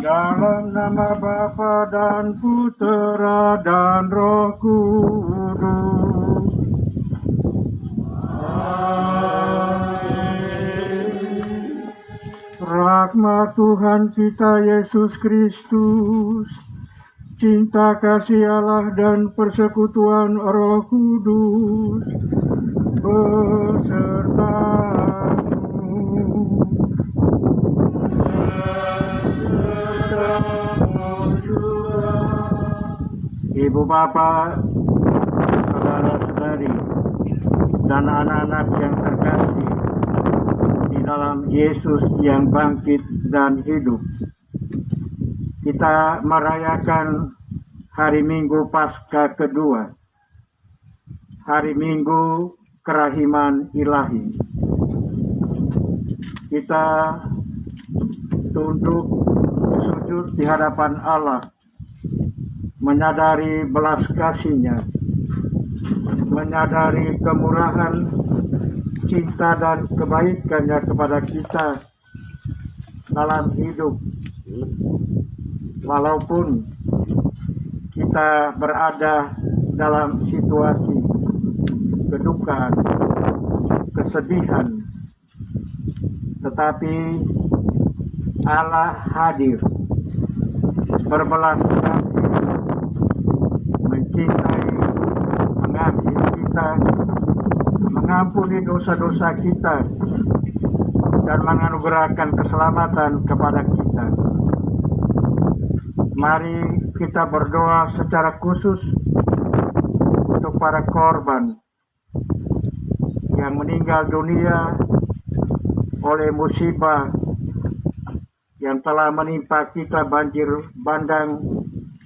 Dalam nama Bapa dan Putera dan Roh Kudus. Amin. Rahmat Tuhan kita Yesus Kristus, cinta kasih Allah dan persekutuan Roh Kudus besertamu. Ibu bapak, saudara-saudari, dan anak-anak yang terkasih di dalam Yesus yang bangkit dan hidup. Kita merayakan hari Minggu Paskah kedua, hari Minggu kerahiman ilahi. Kita tunduk sujud di hadapan Allah, menyadari belas kasih-Nya, menyadari kemurahan, cinta dan kebaikan-Nya kepada kita dalam hidup. Walaupun kita berada dalam situasi kedukaan, kesedihan, tetapi Allah hadir, berbelas kasih, mencintai, mengasihi kita, mengampuni dosa-dosa kita, dan menganugerahkan keselamatan kepada kita. Mari kita berdoa secara khusus untuk para korban yang meninggal dunia oleh musibah yang telah menimpa kita, banjir bandang,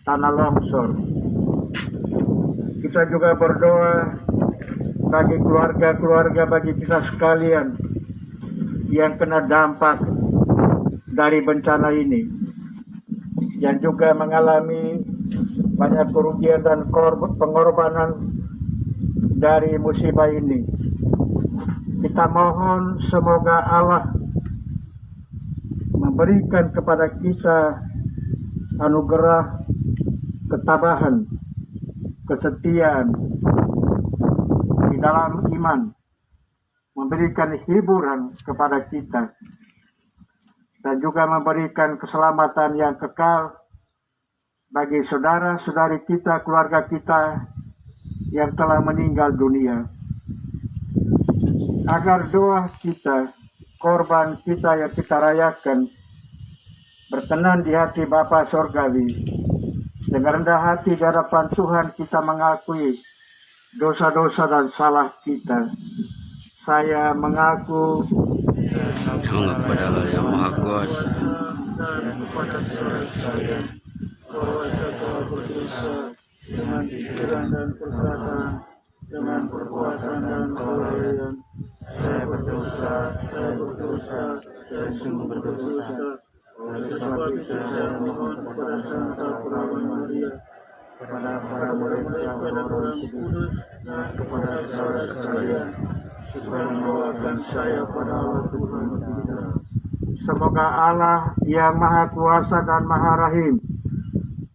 tanah longsor. Kita juga berdoa bagi keluarga-keluarga, bagi kita sekalian yang kena dampak dari bencana ini, yang juga mengalami banyak kerugian dan pengorbanan dari musibah ini. Kita mohon semoga Allah memberikan kepada kita anugerah ketabahan, kesetiaan di dalam iman, memberikan hiburan kepada kita, dan juga memberikan keselamatan yang kekal bagi saudara-saudari kita, keluarga kita yang telah meninggal dunia. Agar doa kita, korban kita yang kita rayakan, berkenan di hati Bapa Sorgawi. Dengan rendah hati di hadapan Tuhan kita mengakui dosa-dosa dan salah kita. Saya mengaku kepada Allah yang Maha Kuasa dan kepada saudara saya bahwa saya telah berdosa dengan pikiran dan perkataan, dengan perbuatan dan kelalaian. Saya berdosa, saya sungguh berdosa. Oleh sebab itu saya mohon kepada Santa Perawan Maria, kepada para murid dan orang kudus, dan kepada saudara sekalian, supaya membawakan saya pada Allah Tuhan kita. Semoga Allah yang Maha Kuasa dan Maha Rahim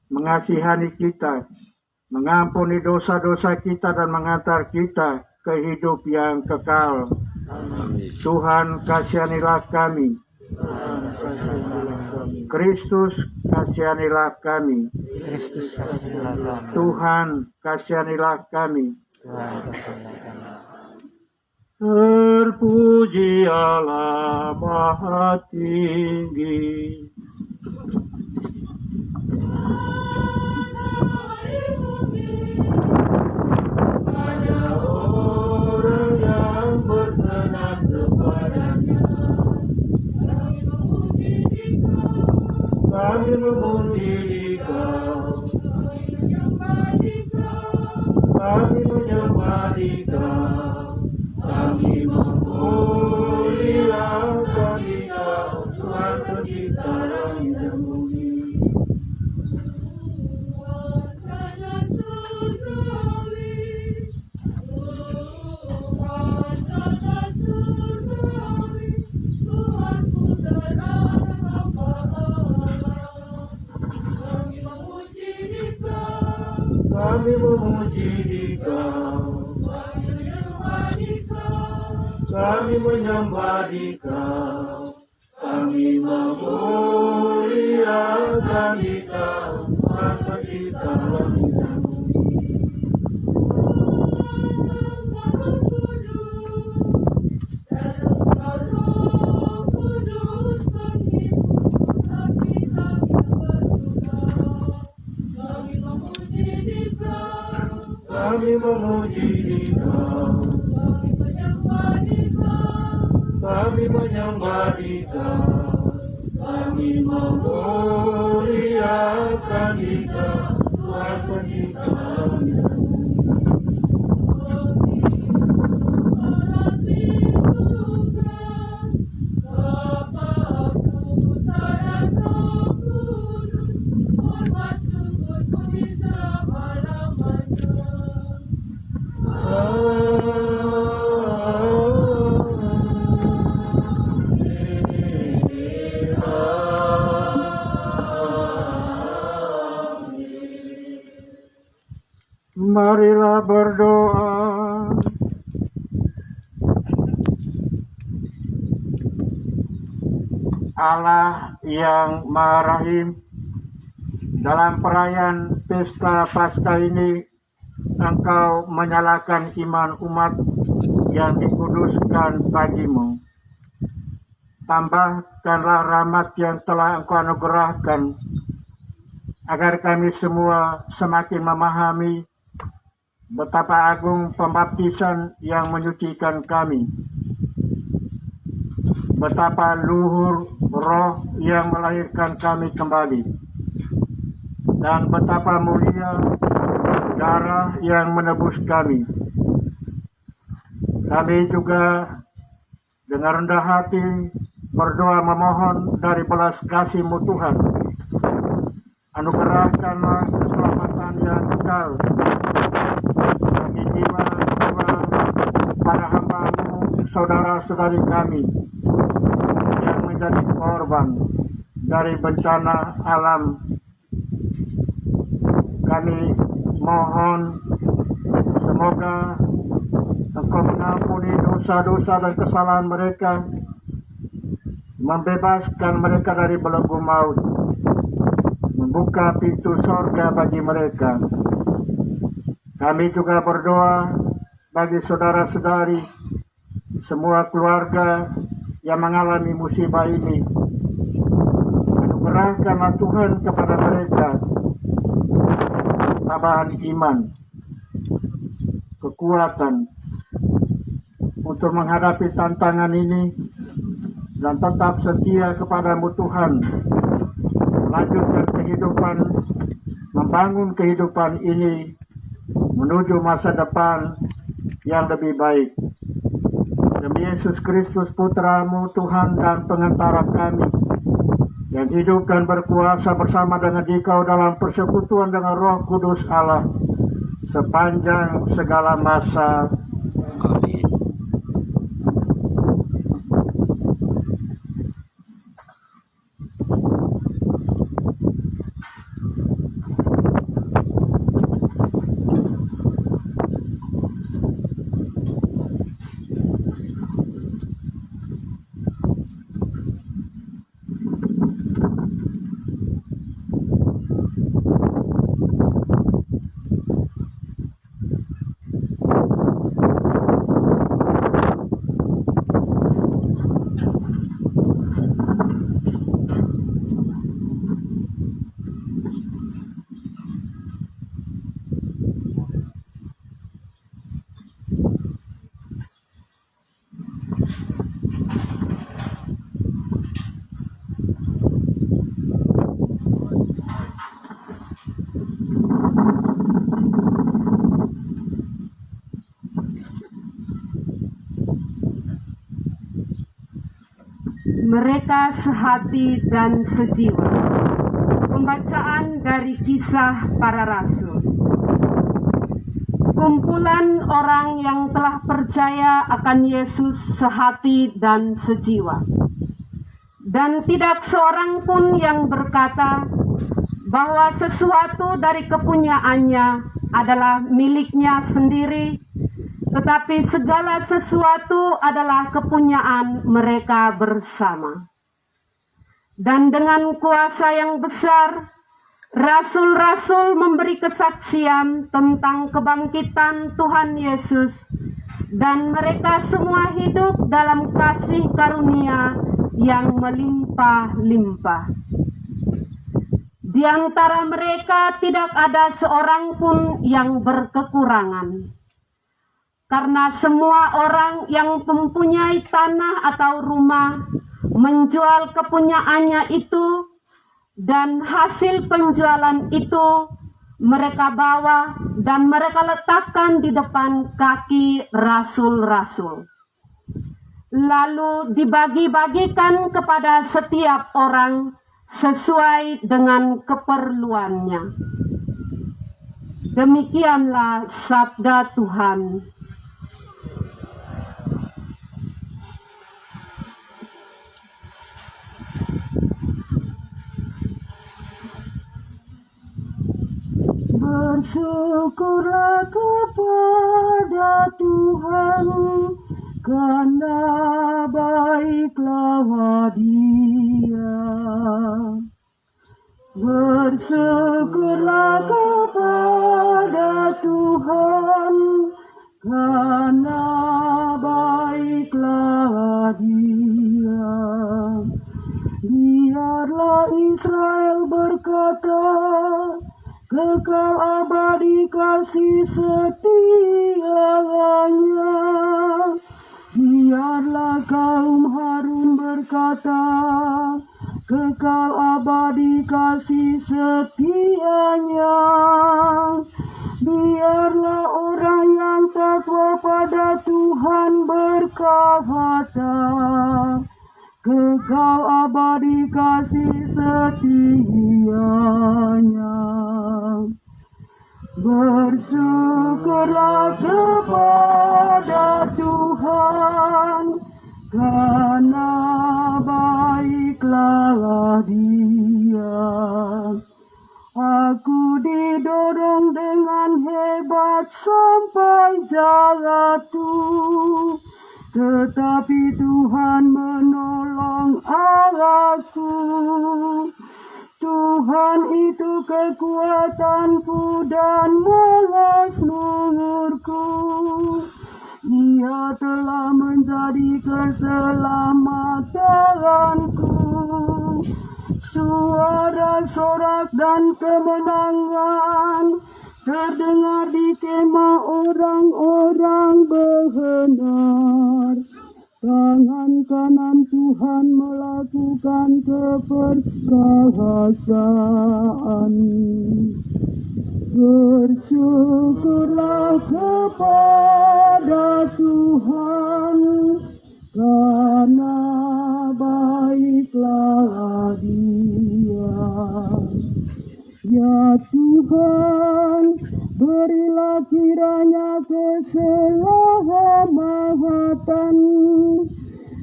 mengasihani kita, mengampuni dosa-dosa kita, dan mengantar kita ke hidup yang kekal. Amin. Tuhan kasihanilah kami. Kristus kasihanilah kami. Tuhan kasihanilah kami. Terpuji Allah Maha Tinggi. Kami memuji Dikau, kami menyembah Dikau, kami memuliakan Dikau, Tuhan pencipta langit dan bumi. kami memuji Dikau, kami menyembah Dikau, kami memuliakan Dikau, Tuhan Pencipta langit dan bumi. Kami memuji Dikau, kami menyembah Dikau, kami memuliakan Dikau, Tuhan Pencipta langit dan bumi. Marilah berdoa. Allah yang Maha Rahim, dalam perayaan pesta Paskah ini Engkau menyalakan iman umat yang dikuduskan bagimu. Tambahkanlah rahmat yang telah Engkau anugerahkan, agar kami semua semakin memahami betapa agung pembaptisan yang menyucikan kami, betapa luhur roh yang melahirkan kami kembali, dan betapa mulia darah yang menebus kami. Kami juga dengan rendah hati berdoa memohon dari belas kasih-Mu Tuhan, anugerahkanlah keselamatan yang kekal bagi jiwa-jiwa para hamba-Mu, saudara-saudari kami yang menjadi korban dari bencana alam. Kami mohon semoga Engkau mengampuni dosa-dosa dan kesalahan mereka, membebaskan mereka dari belenggu maut, membuka pintu sorga bagi mereka. Kami juga berdoa bagi saudara-saudari, semua keluarga yang mengalami musibah ini. Anugerahkanlah Tuhan kepada mereka tambahan iman, kekuatan untuk menghadapi tantangan ini, dan tetap setia kepada-Mu Tuhan, melanjutkan kehidupan, membangun kehidupan ini menuju masa depan yang lebih baik. Demi Yesus Kristus Putra-Mu Tuhan dan pengantara kami, yang hidup dan berkuasa bersama dengan Dikau dalam persekutuan dengan Roh Kudus Allah sepanjang segala masa. Amin. Mereka sehati dan sejiwa. Pembacaan dari Kisah Para Rasul. Kumpulan orang yang telah percaya akan Yesus sehati dan sejiwa. Dan tidak seorang pun yang berkata bahwa sesuatu dari kepunyaannya adalah miliknya sendiri, tetapi segala sesuatu adalah kepunyaan mereka bersama. Dan dengan kuasa yang besar, rasul-rasul memberi kesaksian tentang kebangkitan Tuhan Yesus, dan mereka semua hidup dalam kasih karunia yang melimpah-limpah. Di antara mereka tidak ada seorang pun yang berkekurangan, karena semua orang yang mempunyai tanah atau rumah menjual kepunyaannya itu, dan hasil penjualan itu mereka bawa dan mereka letakkan di depan kaki rasul-rasul. Lalu dibagi-bagikan kepada setiap orang sesuai dengan keperluannya. Demikianlah sabda Tuhan. Bersyukurlah kepada Tuhan, karena baiklah Dia. Bersyukurlah kepada Tuhan, karena baiklah Dia. Biarlah Israel berkata, kekal abadi kasih setianya. Biarlah kaum Harun berkata, kekal abadi kasih setianya. Biarlah orang yang takwa pada Tuhan berkata, kekal abadi kasih setianya. Bersyukurlah kepada Tuhan, karena baiklah Dia. Aku didorong dengan hebat sampai jatuh, tetapi Tuhan menolong aku. Tuhan itu kekuatanku dan malas luhurku. Dia telah menjadi keselamatanku. Suara sorak dan kemenangan terdengar di kemah orang-orang benar. Tangan kanan Tuhan melakukan keperkasaan. Bersyukurlah kepada Tuhan, karena baiklah Dia. Ya Tuhan, berilah kiranya keselamatan.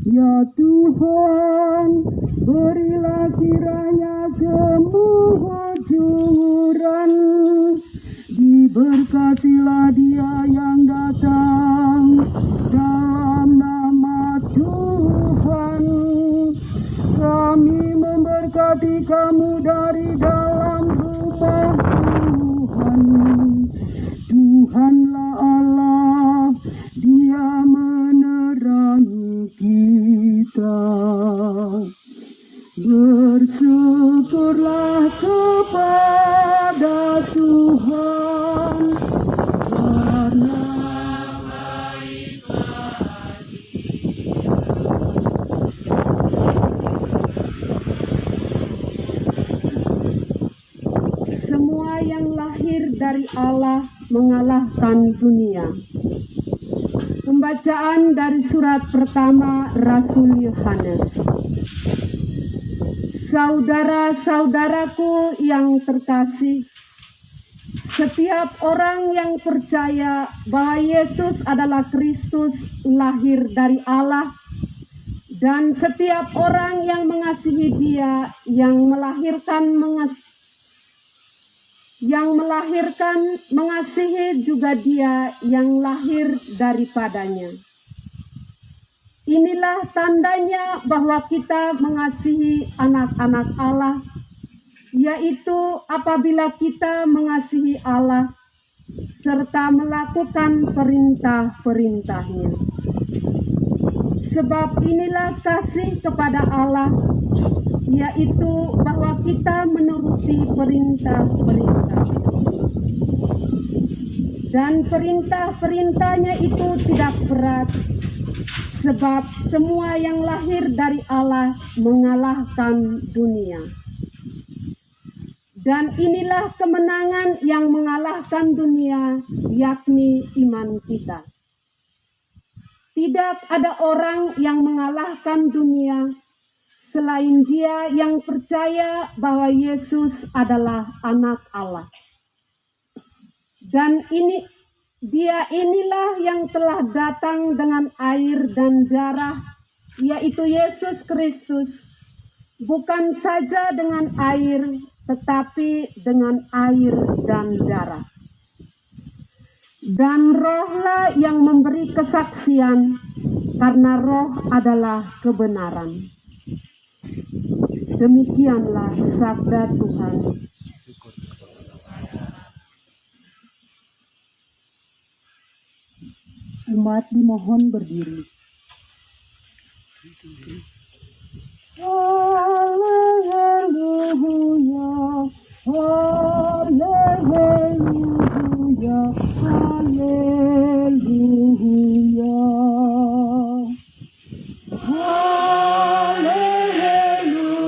Ya Tuhan, berilah kiranya kemujuran. Diberkatilah Dia yang datang dalam nama Tuhan. Kami memberkati kamu dari dalam rumah Tuhan. Tuhanlah Allah, Dia menerangi kita. Bersyukurlah kepada Tuhan, karena semua yang lahir dari Allah mengalahkan dunia. Pembacaan dari surat pertama Rasul Yohanes. Saudara-saudaraku yang terkasih, setiap orang yang percaya bahwa Yesus adalah Kristus lahir dari Allah, dan setiap orang yang mengasihi Dia yang melahirkan yang melahirkan mengasihi juga Dia yang lahir daripadanya. Inilah tandanya bahwa kita mengasihi anak-anak Allah, yaitu apabila kita mengasihi Allah serta melakukan perintah-perintahnya. Sebab inilah kasih kepada Allah, yaitu bahwa kita menuruti perintah-perintah. Dan perintah-perintahnya itu tidak berat, sebab semua yang lahir dari Allah mengalahkan dunia. Dan inilah kemenangan yang mengalahkan dunia, yakni iman kita. Tidak ada orang yang mengalahkan dunia selain dia yang percaya bahwa Yesus adalah anak Allah. Dan Dia inilah yang telah datang dengan air dan darah, yaitu Yesus Kristus, bukan saja dengan air, tetapi dengan air dan darah. Dan Rohlah yang memberi kesaksian, karena Roh adalah kebenaran. Demikianlah sabda Tuhan. Umat dimohon berdiri. Haleluya, haleluya, haleluya.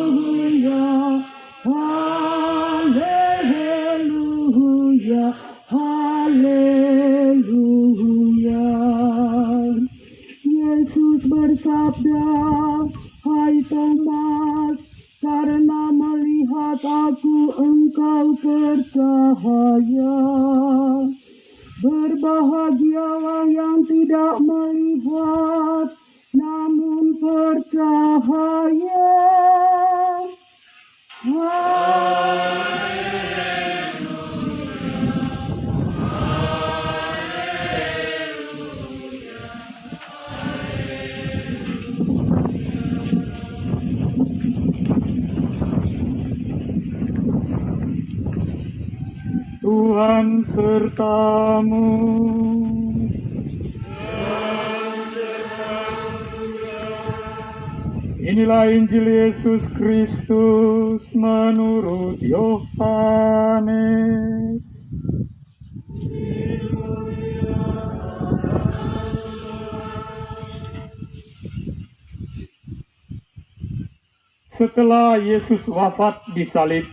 Haleluya, haleluya, haleluya. Yesus bersabda, "Hai Thomas, karena melihat aku engkau percaya. Berbahagialah yang tidak melihat, namun percaya." Tuhan sertamu. Inilah Injil Yesus Kristus menurut Yohanes. Setelah Yesus wafat di salib,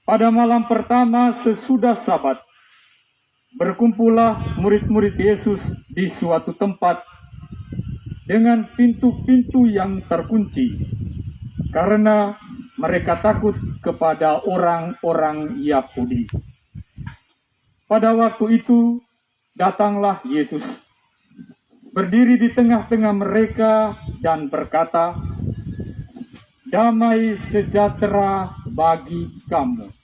pada malam pertama sesudah Sabat, berkumpullah murid-murid Yesus di suatu tempat dengan pintu-pintu yang terkunci, karena mereka takut kepada orang-orang Yahudi. Pada waktu itu, datanglah Yesus, berdiri di tengah-tengah mereka dan berkata, "Damai sejahtera bagi kamu."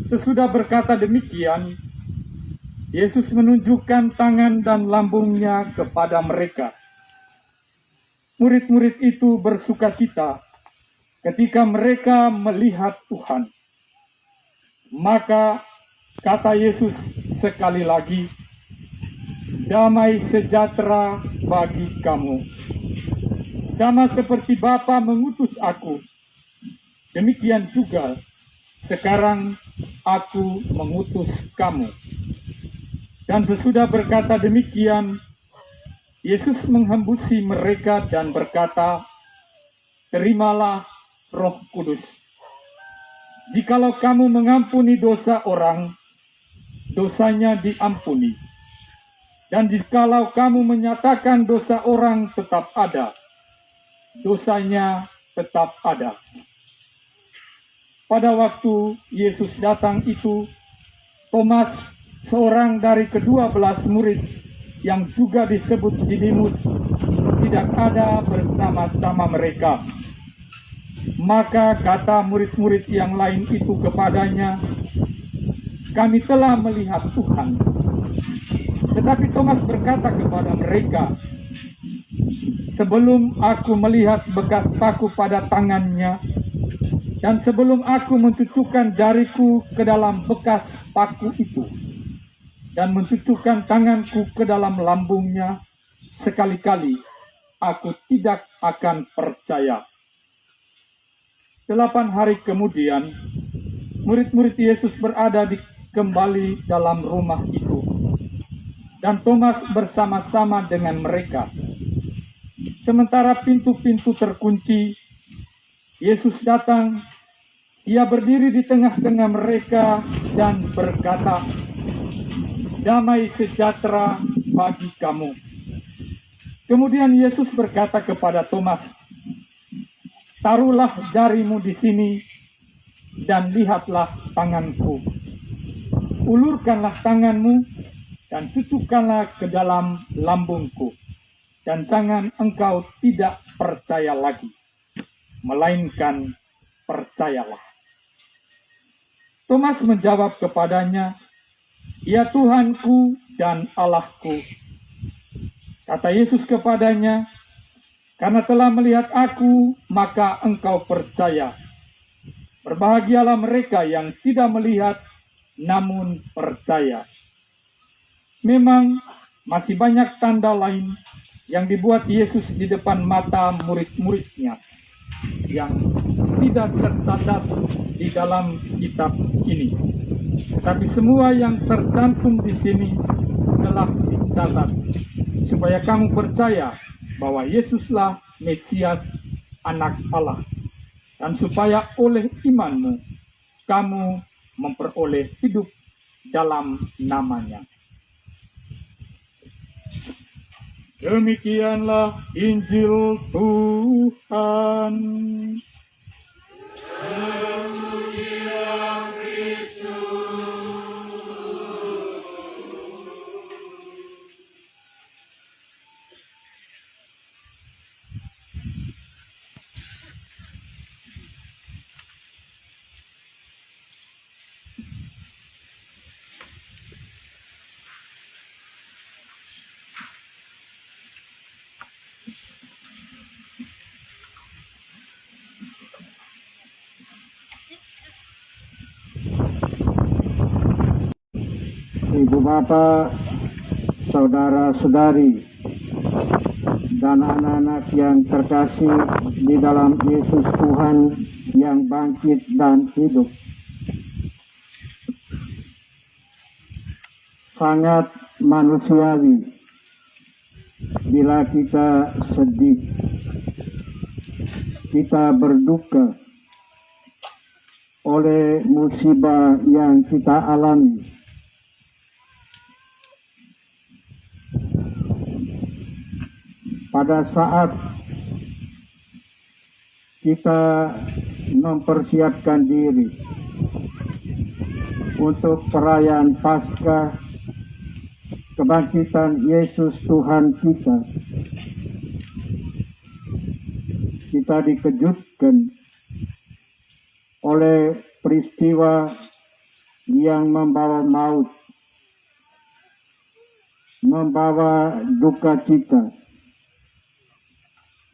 Sesudah berkata demikian, Yesus menunjukkan tangan dan lambungnya kepada mereka. Murid-murid itu bersukacita ketika mereka melihat Tuhan. Maka kata Yesus sekali lagi, "Damai sejahtera bagi kamu. Sama seperti Bapa mengutus aku, demikian juga sekarang aku mengutus kamu." Dan sesudah berkata demikian, Yesus menghembusi mereka dan berkata, "Terimalah Roh Kudus. Jikalau kamu mengampuni dosa orang, dosanya diampuni. Dan jikalau kamu menyatakan dosa orang tetap ada, dosanya tetap ada." Pada waktu Yesus datang itu, Thomas, seorang dari ke-12 murid yang juga disebut Didimus, tidak ada bersama-sama mereka. Maka kata murid-murid yang lain itu kepadanya, "Kami telah melihat Tuhan." Tetapi Thomas berkata kepada mereka, "Sebelum aku melihat bekas paku pada tangannya, dan sebelum aku mencucukkan jariku ke dalam bekas paku itu, dan mencucukkan tanganku ke dalam lambungnya, sekali-kali aku tidak akan percaya." 8 hari kemudian, murid-murid Yesus berada kembali dalam rumah itu, dan Thomas bersama-sama dengan mereka. Sementara pintu-pintu terkunci, Yesus datang. Ia berdiri di tengah-tengah mereka dan berkata, "Damai sejahtera bagi kamu." Kemudian Yesus berkata kepada Thomas, "Taruhlah jarimu di sini dan lihatlah tanganku. Ulurkanlah tanganmu dan cucukkanlah ke dalam lambungku, dan jangan engkau tidak percaya lagi, melainkan percayalah." Thomas menjawab kepadanya, "Ya Tuhanku dan Allahku." Kata Yesus kepadanya, "Karena telah melihat aku, maka engkau percaya. Berbahagialah mereka yang tidak melihat, namun percaya." Memang masih banyak tanda lain yang dibuat Yesus di depan mata murid-muridnya yang tidak tercatat di dalam kitab ini. Tapi semua yang tercantum di sini telah dicatat, supaya kamu percaya bahwa Yesuslah Mesias, Anak Allah, dan supaya oleh imanmu kamu memperoleh hidup dalam namanya. Demikianlah Injil Tuhan. Ibu bapak, saudara-saudari, dan anak-anak yang terkasih di dalam Yesus Tuhan yang bangkit dan hidup. Sangat manusiawi bila kita sedih, kita berduka oleh musibah yang kita alami. Pada saat kita mempersiapkan diri untuk perayaan Paskah kebangkitan Yesus Tuhan kita dikejutkan oleh peristiwa yang membawa maut, membawa duka cita,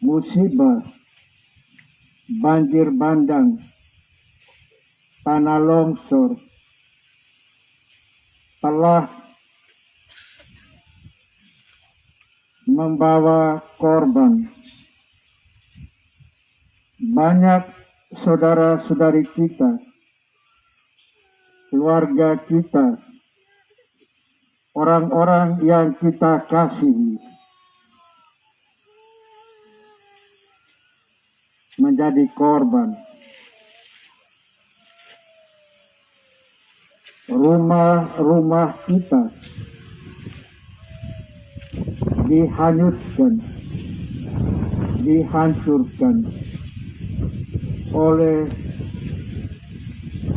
musibah, banjir bandang, tanah longsor, telah membawa korban. Banyak saudara-saudari kita, keluarga kita, orang-orang yang kita kasihi menjadi korban. Rumah-rumah kita dihanyutkan, dihancurkan oleh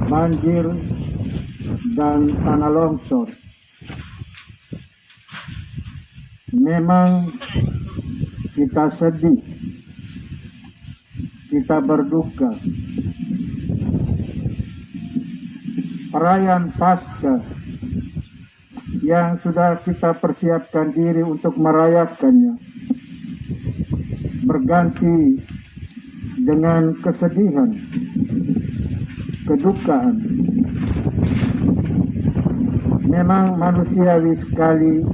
banjir dan tanah longsor. Memang kita sedih, kita berduka. Perayaan Paskah yang sudah kita persiapkan diri untuk merayakannya berganti dengan kesedihan, kedukaan. Memang manusiawi sekali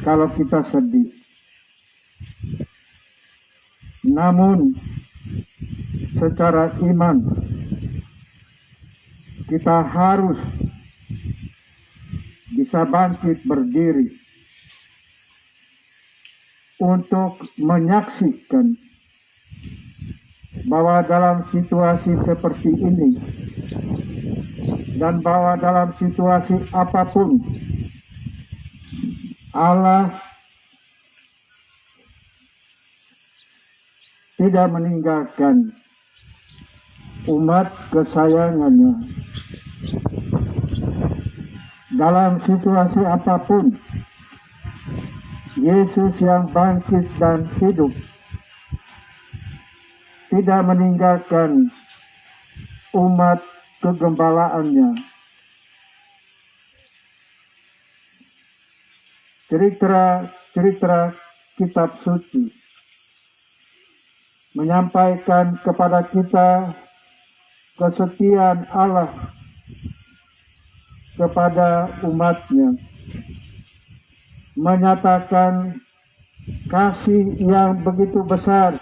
kalau kita sedih. Namun secara iman kita harus bisa bangkit berdiri untuk menyaksikan bahwa dalam situasi seperti ini dan bahwa dalam situasi apapun Allah tidak meninggalkan umat kesayangannya. Dalam situasi apapun, Yesus yang bangkit dan hidup tidak meninggalkan umat kegembalaannya. Cerita kitab suci menyampaikan kepada kita kesetiaan Allah kepada umatnya, menyatakan kasih yang begitu besar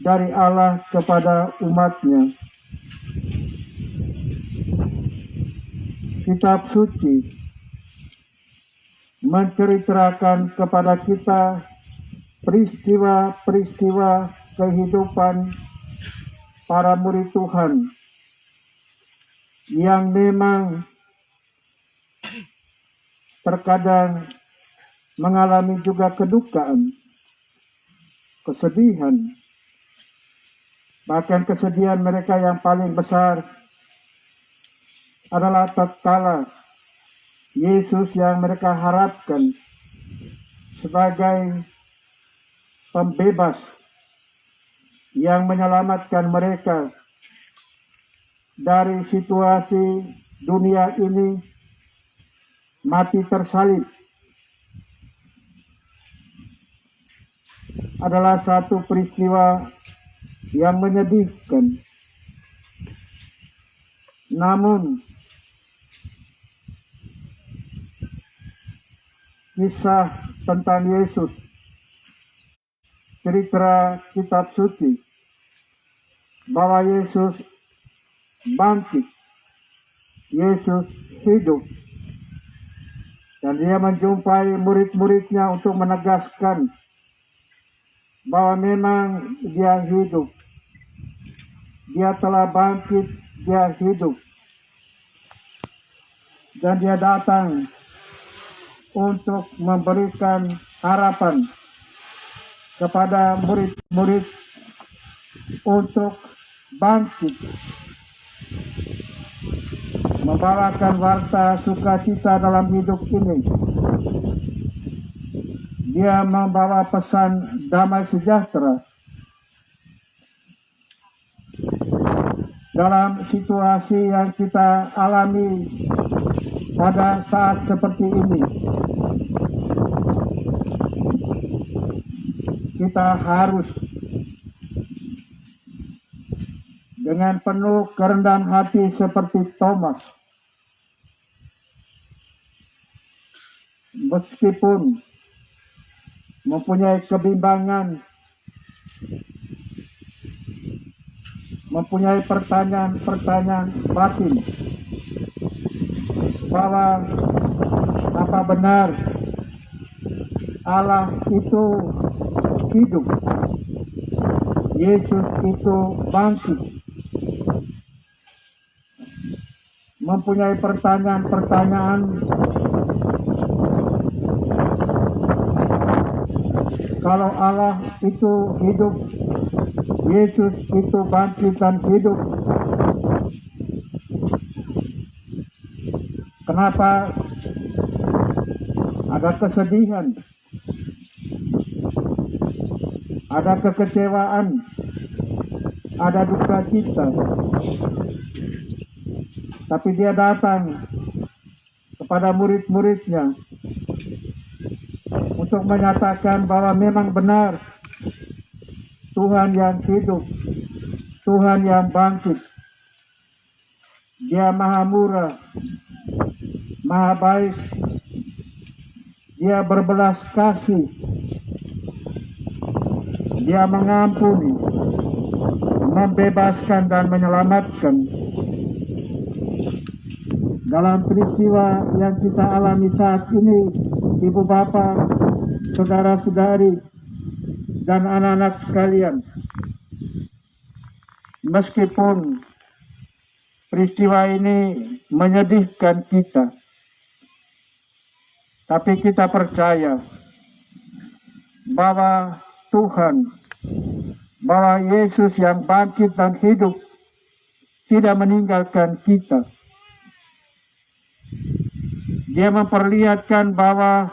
dari Allah kepada umatnya. Kitab suci menceritakan kepada kita peristiwa-peristiwa kehidupan para murid Tuhan yang memang terkadang mengalami juga kedukaan, kesedihan. Bahkan kesedihan mereka yang paling besar adalah tatkala Yesus yang mereka harapkan sebagai pembebas yang menyelamatkan mereka dari situasi dunia ini mati tersalib, adalah satu peristiwa yang menyedihkan. Namun kisah tentang Yesus, cerita kitab suci bahwa Yesus bangkit, Yesus hidup, dan dia menjumpai murid-muridnya untuk menegaskan bahwa memang dia hidup, dia telah bangkit, dia hidup, dan dia datang untuk memberikan harapan kepada murid-murid untuk bangkit, membawakan warta sukacita dalam hidup ini. Dia membawa pesan damai sejahtera dalam situasi yang kita alami pada saat seperti ini. Kita harus dengan penuh kerendahan hati seperti Thomas, meskipun mempunyai kebimbangan, mempunyai pertanyaan-pertanyaan batin, bahwa apa benar Allah itu hidup, Yesus itu bangkit, mempunyai pertanyaan-pertanyaan kalau Allah itu hidup, Yesus itu bangkit dan hidup, kenapa ada kesedihan, ada kekecewaan, ada duka cita. Tapi dia datang kepada murid-muridnya untuk menyatakan bahwa memang benar Tuhan yang hidup, Tuhan yang bangkit. Dia maha murah, maha baik, dia berbelas kasih, dia mengampuni, membebaskan dan menyelamatkan. Dalam peristiwa yang kita alami saat ini, Ibu Bapak, saudara-saudari, dan anak-anak sekalian, meskipun peristiwa ini menyedihkan kita, tapi kita percaya bahwa Tuhan, bahwa Yesus yang bangkit dan hidup tidak meninggalkan kita. Dia memperlihatkan bahwa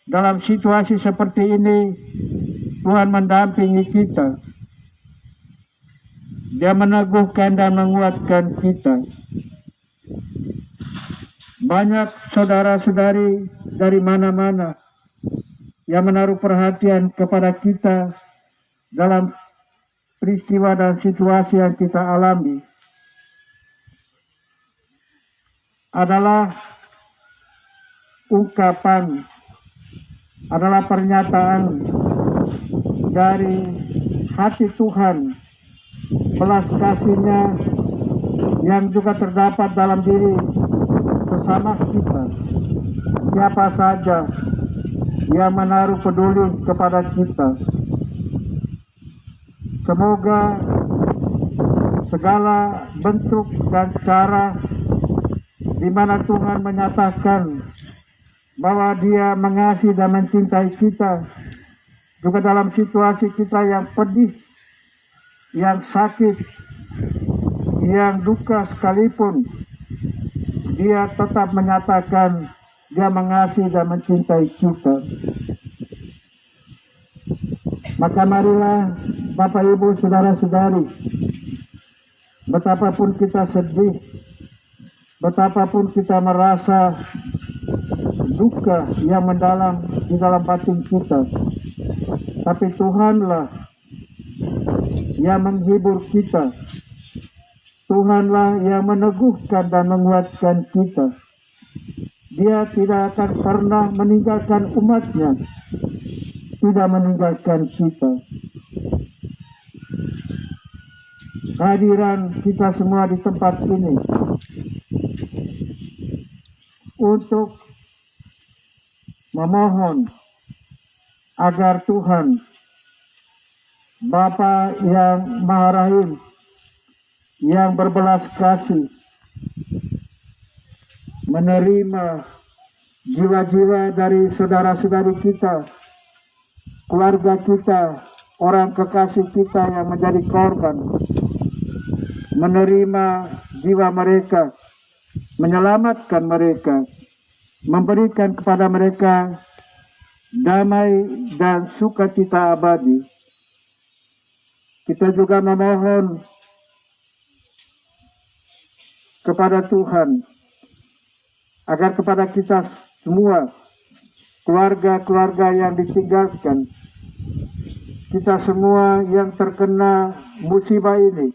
dalam situasi seperti ini Tuhan mendampingi kita. Dia meneguhkan dan menguatkan kita. Banyak saudara-saudari dari mana-mana yang menaruh perhatian kepada kita dalam peristiwa dan situasi yang kita alami. Adalah ungkapan, adalah pernyataan dari hati Tuhan, belas kasih-Nya yang juga terdapat dalam diri sesama kita. Siapa saja yang menaruh peduli kepada kita, semoga segala bentuk dan cara di mana Tuhan menyatakan bahwa Dia mengasihi dan mencintai kita, juga dalam situasi kita yang pedih, yang sakit, yang duka sekalipun, Dia tetap menyatakan Dia mengasihi dan mencintai kita. Maka marilah Bapak Ibu saudara-saudari, betapapun kita sedih, betapapun kita merasa duka yang mendalam di dalam batin kita, tapi Tuhanlah yang menghibur kita. Tuhanlah yang meneguhkan dan menguatkan kita. Dia tidak akan pernah meninggalkan umat-Nya, tidak meninggalkan kita. Kehadiran kita semua di tempat ini untuk memohon agar Tuhan Bapa yang Maha Rahim, yang berbelas kasih, menerima jiwa-jiwa dari saudara-saudari kita, keluarga kita, orang kekasih kita yang menjadi korban, menerima jiwa mereka, menyelamatkan mereka, memberikan kepada mereka damai dan sukacita abadi. Kita juga memohon kepada Tuhan agar kepada kita semua, keluarga-keluarga yang ditinggalkan, kita semua yang terkena musibah ini,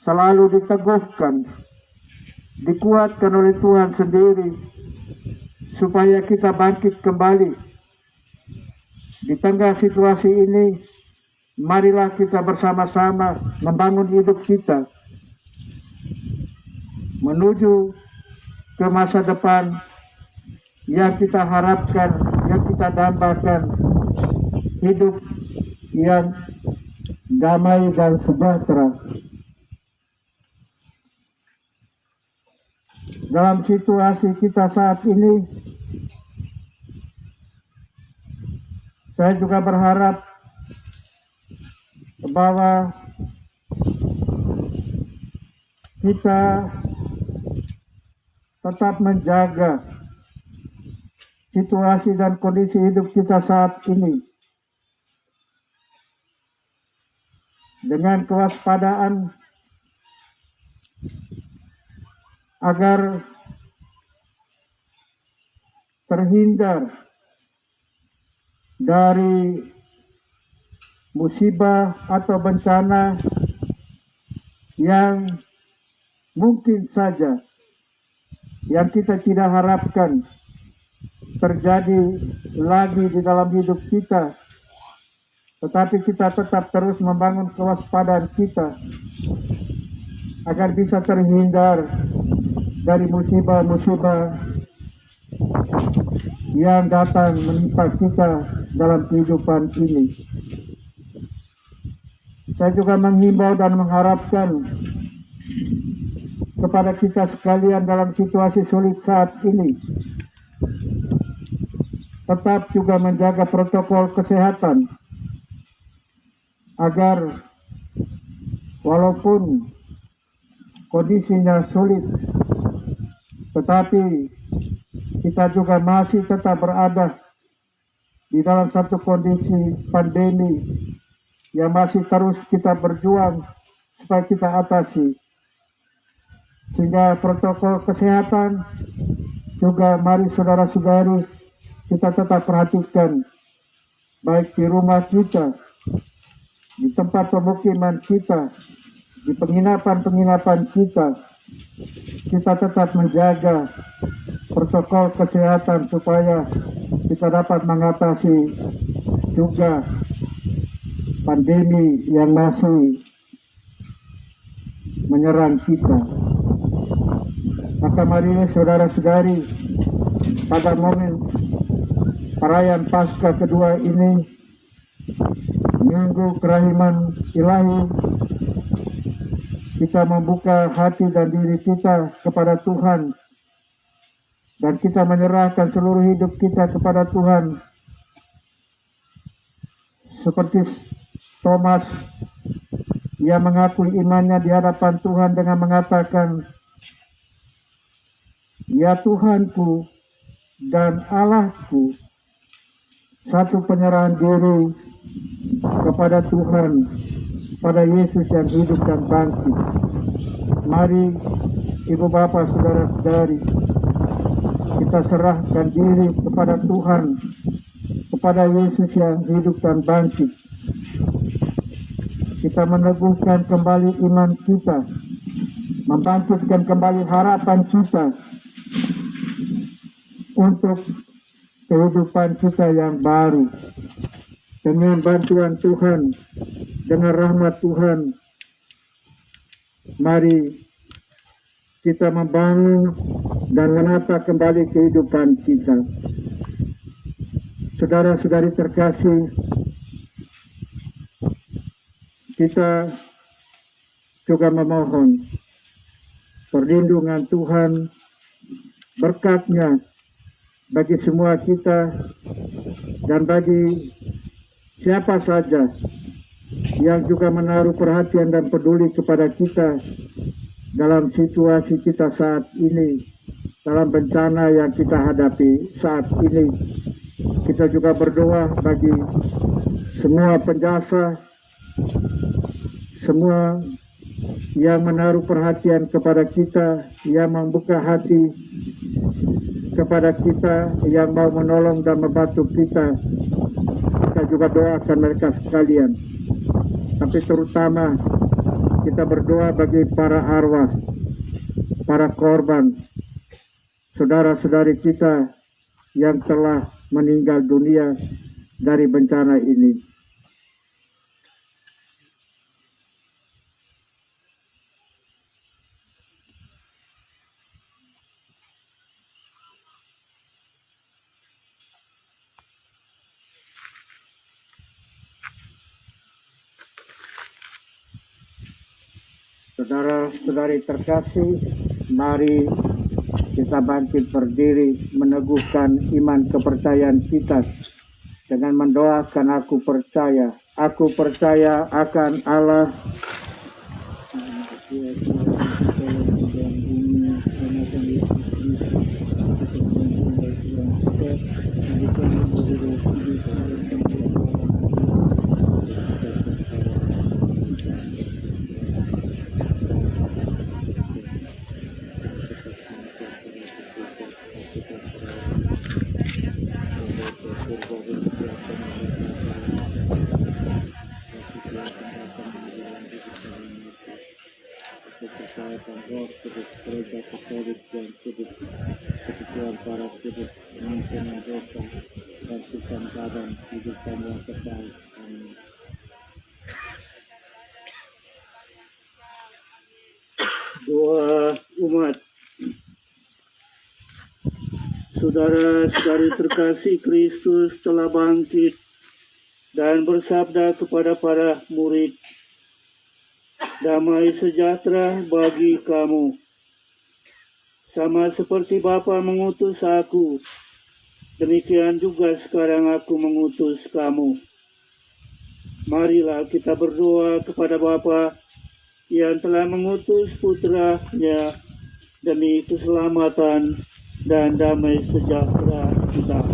selalu diteguhkan, dikuatkan oleh Tuhan sendiri, supaya kita bangkit kembali. Di tengah situasi ini, marilah kita bersama-sama membangun hidup kita, menuju ke masa depan yang kita harapkan, yang kita dambakan, hidup yang damai dan sejahtera. Dalam situasi kita saat ini, saya juga berharap bahwa kita tetap menjaga situasi dan kondisi hidup kita saat ini dengan kewaspadaan agar terhindar dari musibah atau bencana yang mungkin saja yang kita tidak harapkan terjadi lagi di dalam hidup kita, tetapi kita tetap terus membangun kewaspadaan kita agar bisa terhindar dari musibah-musibah yang datang menimpa kita dalam kehidupan ini. Saya juga menghimbau dan mengharapkan kepada kita sekalian dalam situasi sulit saat ini, tetap juga menjaga protokol kesehatan agar walaupun kondisinya sulit, tetapi kita juga masih tetap berada di dalam satu kondisi pandemi yang masih terus kita berjuang supaya kita atasi. Sehingga protokol kesehatan juga mari saudara-saudari kita tetap perhatikan, baik di rumah kita, di tempat pemukiman kita, di penginapan-penginapan kita tetap menjaga protokol kesehatan supaya kita dapat mengatasi juga pandemi yang masih menyerang kita. Maka mari saudara-saudari, pada momen perayaan Paskah kedua ini, Minggu Kerahiman Ilahi, kita membuka hati dan diri kita kepada Tuhan, dan kita menyerahkan seluruh hidup kita kepada Tuhan. Seperti Thomas, ia mengakui imannya di hadapan Tuhan dengan mengatakan, "Ya Tuhanku dan Allahku," satu penyerahan diri kepada Tuhan, pada Yesus yang hidup dan bangkit. Mari Ibu Bapak, saudara-saudari, kita serahkan diri kepada Tuhan, kepada Yesus yang hidup dan bangkit. Kita meneguhkan kembali iman kita, membangkitkan kembali harapan kita untuk kehidupan kita yang baru. Dengan bantuan Tuhan, dengan rahmat Tuhan, mari kita membangun dan menata kembali kehidupan kita. Saudara-saudari terkasih, kita juga memohon perlindungan Tuhan, berkat-Nya bagi semua kita dan bagi siapa saja yang juga menaruh perhatian dan peduli kepada kita dalam situasi kita saat ini, dalam bencana yang kita hadapi saat ini. Kita juga berdoa bagi semua penjasa, semua yang menaruh perhatian kepada kita, yang membuka hati kepada kita, yang mau menolong dan membantu kita. Kita juga doakan mereka sekalian. Tapi terutama kita berdoa bagi para arwah, para korban, saudara-saudari kita yang telah meninggal dunia dari bencana ini. Saudara-saudari terkasih, mari kita bangkit berdiri meneguhkan iman kepercayaan kita dengan mendoakan aku percaya akan Allah keluarga Katolik dan Kudus, kesatuan para kudus, pengampunan dosa, dan Tuhan keadaan kehidupan yang kekal. Amin. Doa umat. Saudara-saudari terkasih, Kristus telah bangkit dan bersabda kepada para murid, "Damai sejahtera bagi kamu. Sama seperti Bapa mengutus aku, demikian juga sekarang aku mengutus kamu." Marilah kita berdoa kepada Bapa yang telah mengutus putranya demi keselamatan dan damai sejahtera kita.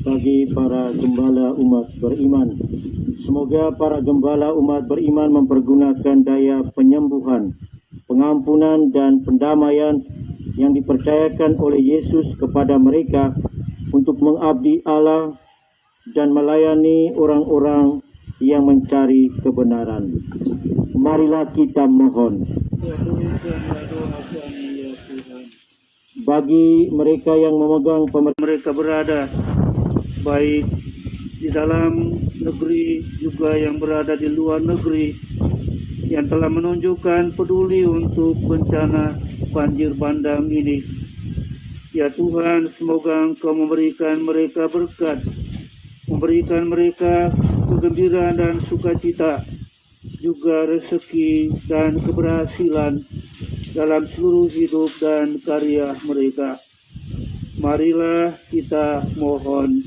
Bagi para gembala umat beriman, semoga para gembala umat beriman mempergunakan daya penyembuhan, pengampunan dan pendamaian yang dipercayakan oleh Yesus kepada mereka untuk mengabdi Allah dan melayani orang-orang yang mencari kebenaran. Marilah kita mohon. Bagi mereka yang memegang mereka berada, baik di dalam negeri juga yang berada di luar negeri, yang telah menunjukkan peduli untuk bencana banjir bandang ini. Ya Tuhan, semoga Engkau memberikan mereka berkat, memberikan mereka kegembiraan dan sukacita, juga rezeki dan keberhasilan dalam seluruh hidup dan karya mereka. Marilah kita mohon.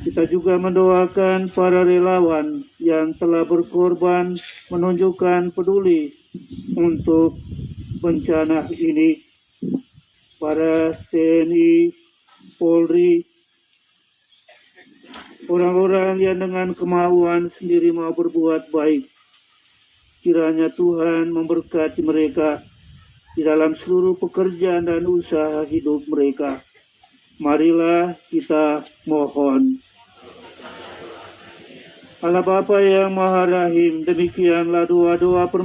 Kita juga mendoakan para relawan yang telah berkorban menunjukkan peduli untuk bencana ini. Para TNI, Polri, orang-orang yang dengan kemauan sendiri mau berbuat baik. Kiranya Tuhan memberkati mereka di dalam seluruh pekerjaan dan usaha hidup mereka. Marilah kita mohon. Allah Bapa yang Maha Rahim, demikianlah doa-doa permohonan